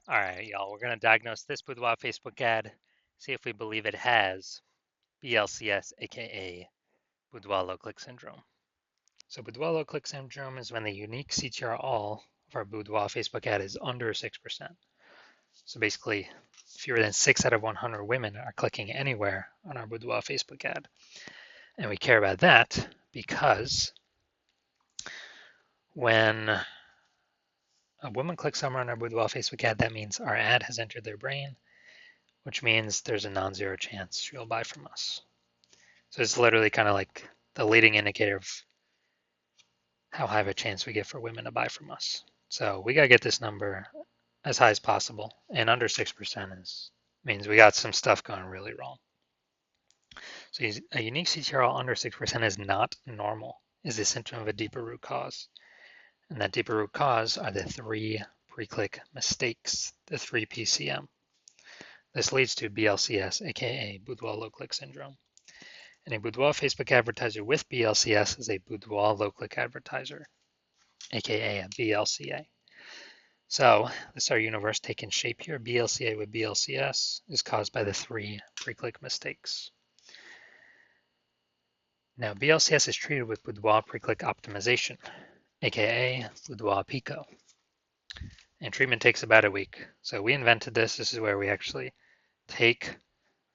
All right, y'all, we're going to diagnose this Boudoir Facebook ad, see if we believe it has BLCS, aka Boudoir low click syndrome. So, Boudoir low click syndrome is when the unique CTR all of our Boudoir Facebook ad is under 6%. So, basically, fewer than 6 out of 100 women are clicking anywhere on our Boudoir Facebook ad. And we care about that because when a woman clicks somewhere on our Boudoir Facebook ad, that means our ad has entered their brain, which means there's a non-zero chance she'll buy from us. So it's literally kind of like the leading indicator of how high of a chance we get for women to buy from us. So we got to get this number as high as possible, and under 6% means we got some stuff going really wrong. So a unique CTRL under 6% is not normal, is a symptom of a deeper root cause. And that deeper root cause are the 3 pre-click mistakes, the 3 PCM. This leads to BLCS, aka Boudoir low click syndrome. And a Boudoir Facebook advertiser with BLCS is a Boudoir low click advertiser, aka a BLCA. So this is our universe taking shape here. BLCA with BLCS is caused by the 3 pre-click mistakes. Now BLCS is treated with Boudoir pre-click optimization, aka Boudoir Pico. And treatment takes about a week. So we invented this. This is where we actually take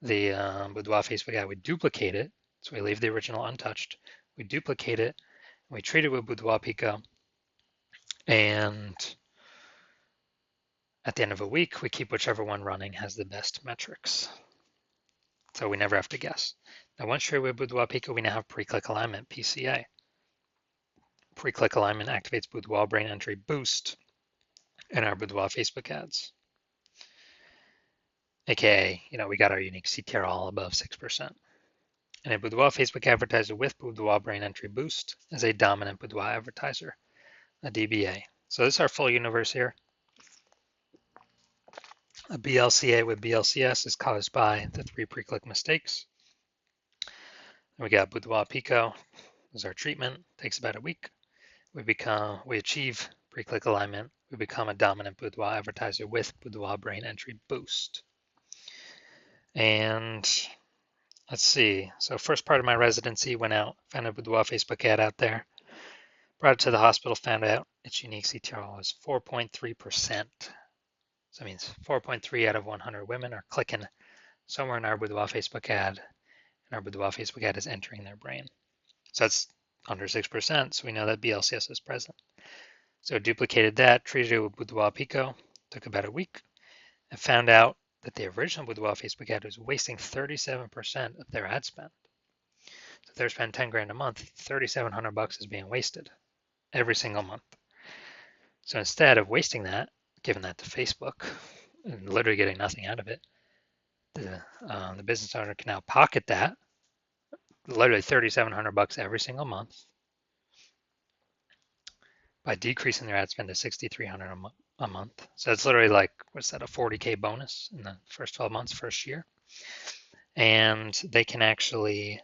the Boudoir Facebook ad, we duplicate it. So we leave the original untouched. We duplicate it, and we treat it with Boudoir Pico. And at the end of a week, we keep whichever one running has the best metrics. So we never have to guess. Now, once you're with Boudoir Pico, we now have pre-click alignment, PCA. Pre-click alignment activates Boudoir brain entry boost in our Boudoir Facebook ads. AKA, we got our unique CTR all above 6%. And a Boudoir Facebook advertiser with Boudoir brain entry boost is a dominant Boudoir advertiser, a DBA. So this is our full universe here. A BLCA with BLCS is caused by the 3 pre-click mistakes. And we got Boudoir Pico is our treatment, takes about a week. We achieve pre-click alignment. We become a dominant Boudoir advertiser with Boudoir brain entry boost. And let's see. So first part of my residency, went out, found a Boudoir Facebook ad out there, brought it to the hospital, found out its unique CTR was 4.3%. So that means 4.3 out of 100 women are clicking somewhere in our Boudoir Facebook ad, and our Boudoir Facebook ad is entering their brain. So that's under 6%, so we know that BLCS is present. So duplicated that, treated it with Boudoir Pico, took about a week, and found out that the original Boudoir Facebook ad was wasting 37% of their ad spend. So if they're spending 10 grand a month, 3,700 bucks is being wasted every single month. So instead of wasting that, giving that to Facebook, and literally getting nothing out of it, the business owner can now pocket that, literally 3,700 bucks every single month, by decreasing their ad spend to 6,300 a month. So it's literally like, what's that, a 40K bonus in the first 12 months, first year. And they can actually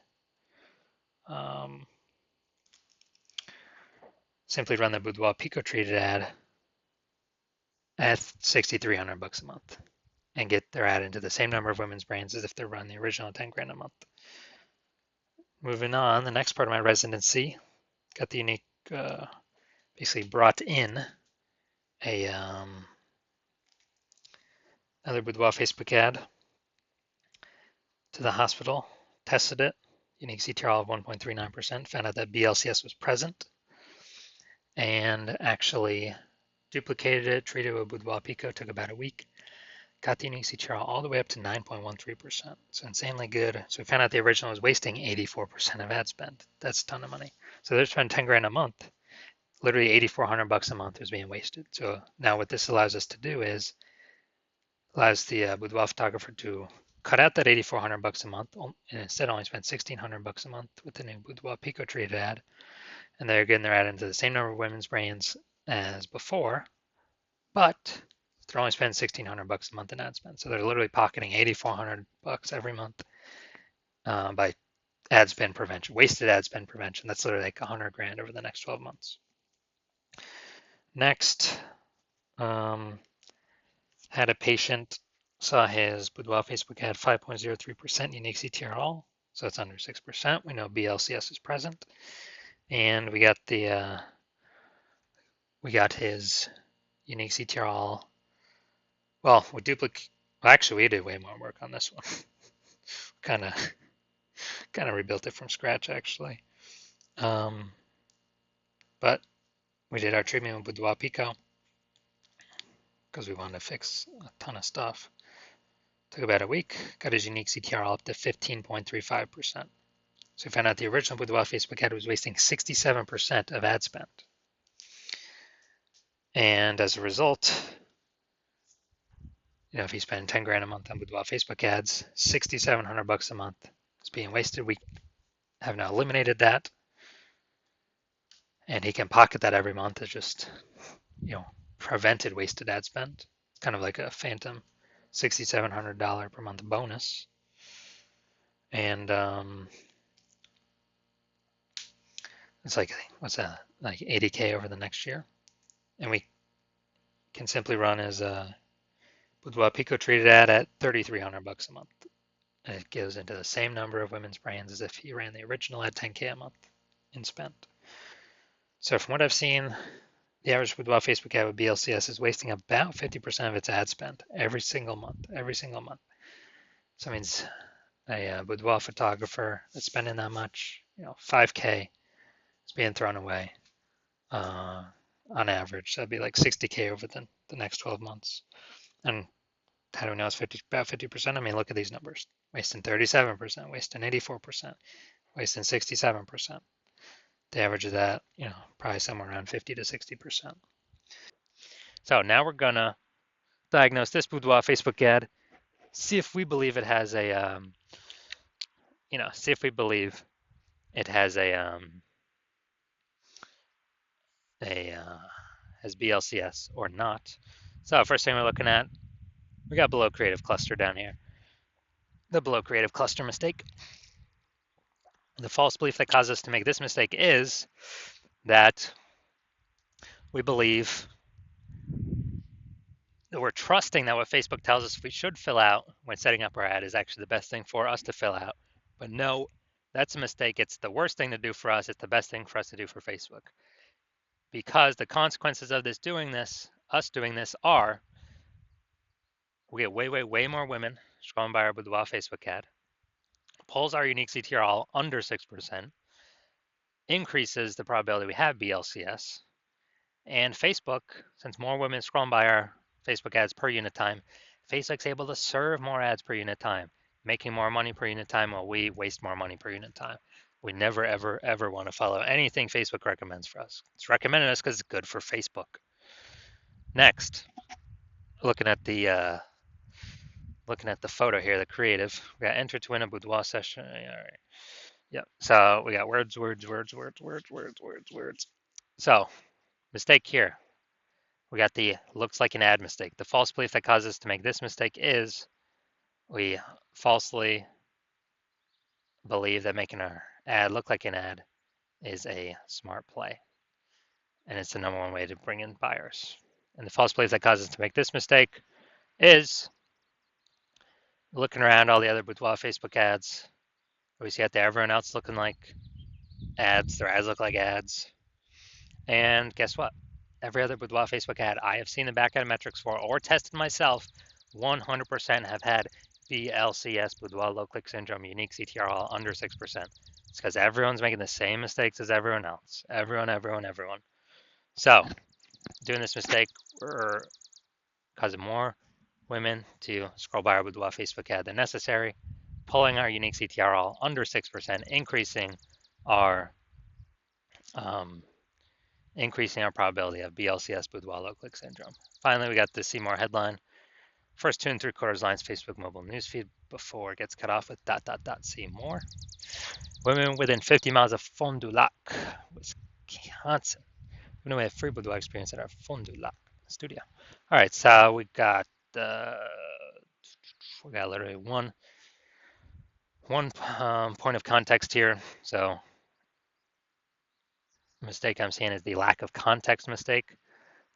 simply run the Boudoir Pico treated ad at 6,300 bucks a month and get their ad into the same number of women's brains as if they run the original 10 grand a month. Moving on, the next part of my residency, got the unique, basically brought in a another Boudoir Facebook ad to the hospital, tested it, unique CTR of 1.39%, found out that BLCS was present, and actually duplicated it, treated it with Boudoir Pico, took about a week, got the unique CTR all the way up to 9.13%. So insanely good. So we found out the original was wasting 84% of ad spend. That's a ton of money. So they're spending 10 grand a month. Literally 8,400 bucks a month is being wasted. So now what this allows us to do is allows the Boudoir photographer to cut out that 8,400 bucks a month and instead only spend 1,600 bucks a month with the new Boudoir Pico treated ad. And they're getting their ad into the same number of women's brains as before, but they're only spending 1,600 bucks a month in ad spend. So they're literally pocketing 8,400 bucks every month by ad spend prevention, wasted ad spend prevention. That's literally like 100 grand over the next 12 months. Next, Had a patient, saw his Boudoir Facebook had 5.03% unique CTR all, so it's under 6%. We know BLCS is present, and we got his unique CTR all. Well, actually, we did way more work on this one. kind of rebuilt it from scratch actually. But we did our treatment with Boudoir Pico because we wanted to fix a ton of stuff. Took about a week, got his unique CTR all up to 15.35%. So we found out the original Boudoir Facebook ad was wasting 67% of ad spend. And as a result, if you spend 10 grand a month on Boudoir Facebook ads, $6,700 a month is being wasted. We have now eliminated that. And he can pocket that every month as just, prevented wasted ad spend. It's kind of like a phantom $6,700 per month bonus. And it's like, what's that? Like 80K over the next year. And we can simply run as a Boudoir Pico treated ad at $3,300 a month. And it goes into the same number of women's brands as if you ran the original at 10K a month in spend. So from what I've seen, the average Boudoir Facebook ad with BLCS is wasting about 50% of its ad spend every single month. So it means a boudoir photographer that's spending that much, 5K is being thrown away on average. That'd be like 60K over the next 12 months. And how do we know it's about 50%? I mean, look at these numbers. Wasting 37%, wasting 84%, wasting 67%. The average of that, probably somewhere around 50 to 60%. So now we're gonna diagnose this Boudoir Facebook ad, see if we believe it has a, has BLCS or not. So first thing we're looking at, we got below creative cluster down here. The below creative cluster mistake. The false belief that caused us to make this mistake is that we believe that we're trusting that what Facebook tells us we should fill out when setting up our ad is actually the best thing for us to fill out. But no, that's a mistake. It's the worst thing to do for us. It's the best thing for us to do for Facebook. Because the consequences of us doing this, are we get way more women scrolling by our Boudoir Facebook ad, pulls our unique CTR all under 6%, increases the probability we have BLCS, and Facebook, since more women scrolling by our Facebook ads per unit time, Facebook's able to serve more ads per unit time, making more money per unit time while we waste more money per unit time. We never, ever want to follow anything Facebook recommends for us. It's recommended us because it's good for Facebook. Next, looking at the photo here, the creative. We got enter to win a boudoir session. All right. Yep. So we got words. So mistake here. We got the looks like an ad mistake. The false belief that causes us to make this mistake is we falsely believe that making our ad look like an ad is a smart play. And it's the number one way to bring in buyers. And the false belief that causes us to make this mistake is looking around all the other boudoir Facebook ads. We see out there everyone else looking like ads. Their ads look like ads. And guess what? Every other boudoir Facebook ad I have seen the back end metrics for or tested myself, 100% have had BLCS, boudoir low click syndrome, unique CTR all under 6%. It's because everyone's making the same mistakes as everyone else. Everyone. So, doing this mistake, we're causing more women to scroll by our boudoir Facebook ad than necessary, pulling our unique CTR all under 6%, increasing our probability of BLCS boudoir low click syndrome. Finally, we got the see more headline. First 2 3/4 lines Facebook mobile newsfeed before it gets cut off with ... see more. Women within 50 miles of Fond du Lac, Wisconsin. We know we have free boudoir experience at our Fond du Lac studio. All right, so we got literally one point of context here. So the mistake I'm seeing is the lack of context mistake.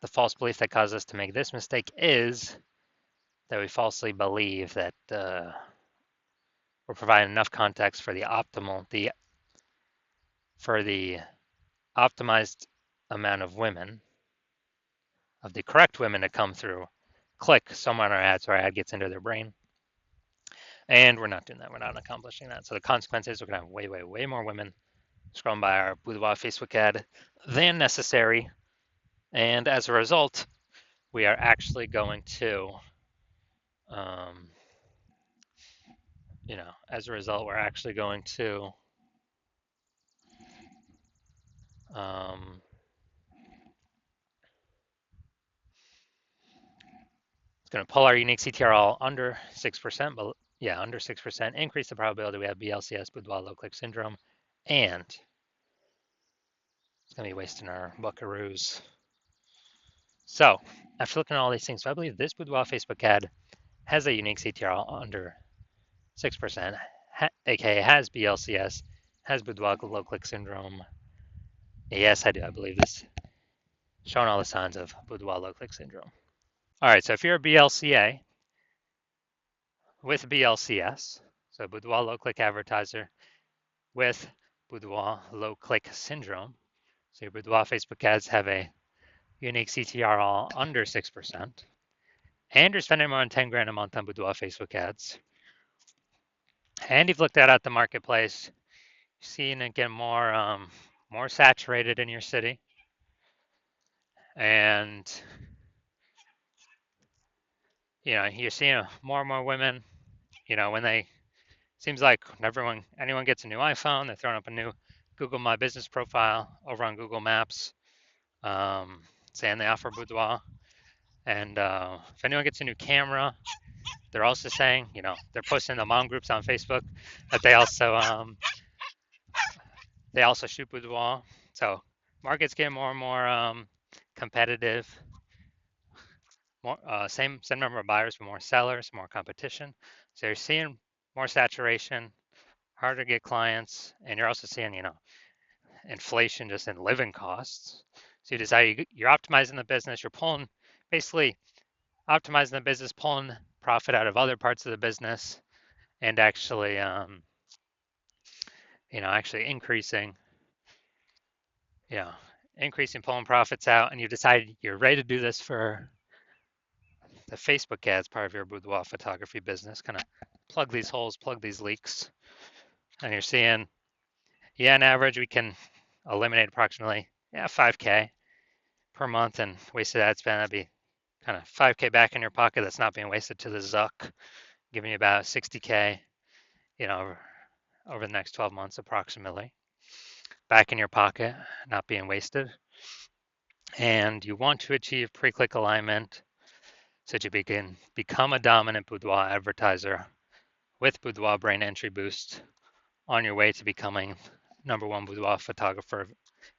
The false belief that caused us to make this mistake is that we falsely believe that we're providing enough context for the optimized amount of women, of the correct women to come through, click somewhere on our ad so our ad gets into their brain. And we're not doing that. We're not accomplishing that. So the consequence is we're going to have way, way, way more women scrolling by our Boudoir Facebook ad than necessary. And as a result, we are actually going to, as a result, we're actually going to it's going to pull our unique CTR all under 6%, but yeah, under 6%, increase the probability we have BLCS, Boudoir low click syndrome, and it's going to be wasting our buckaroos. So after looking at all these things, so I believe this Boudoir Facebook ad has a unique CTR under 6%, aka has BLCS, has Boudoir low click syndrome. Yes, I do. I believe this, showing all the signs of Boudoir low click syndrome. All right, so if you're a BLCA with BLCS, so Boudoir low click advertiser with Boudoir low click syndrome, so your Boudoir Facebook ads have a unique CTR all under 6%, and you're spending more than 10 grand a month on Boudoir Facebook ads, and you've looked at the marketplace, seeing it get more saturated in your city, and you're seeing more and more women. When they seems like anyone gets a new iPhone, they're throwing up a new Google My Business profile over on Google Maps, saying they offer Boudoir. And if anyone gets a new camera, they're also saying, they're posting in the mom groups on Facebook that they also shoot Boudoir. So market's getting more and more competitive. More same number of buyers, but more sellers, more competition. So you're seeing more saturation, harder to get clients, and you're also seeing, inflation just in living costs. So you decide you're optimizing the business, you're basically optimizing the business, pulling profit out of other parts of the business, and actually, actually increasing pulling profits out, and you decide you're ready to do this for the Facebook ads part of your boudoir photography business, kind of plug these holes, plug these leaks, and you're seeing, on average, we can eliminate approximately 5K per month and wasted ad spend. That'd be kind of 5K back in your pocket that's not being wasted to the Zuck, giving you about 60K, over the next 12 months approximately, back in your pocket, not being wasted. And you want to achieve pre-click alignment so that you can become a dominant boudoir advertiser with Boudoir Brain Entry Boost on your way to becoming #1 boudoir photographer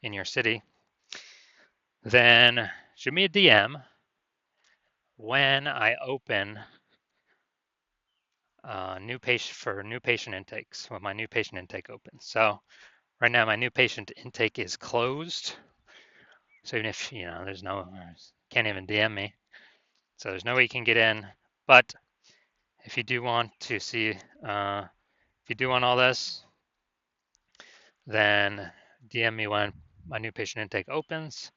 in your city. Then shoot me a DM when I open new patient intakes, when my new patient intake opens. So right now my new patient intake is closed. So even if can't even DM me. So there's no way you can get in. But if you do want to see, if you do want all this, then DM me when my new patient intake opens,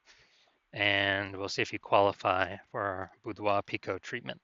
and we'll see if you qualify for our Boudoir Pico treatment.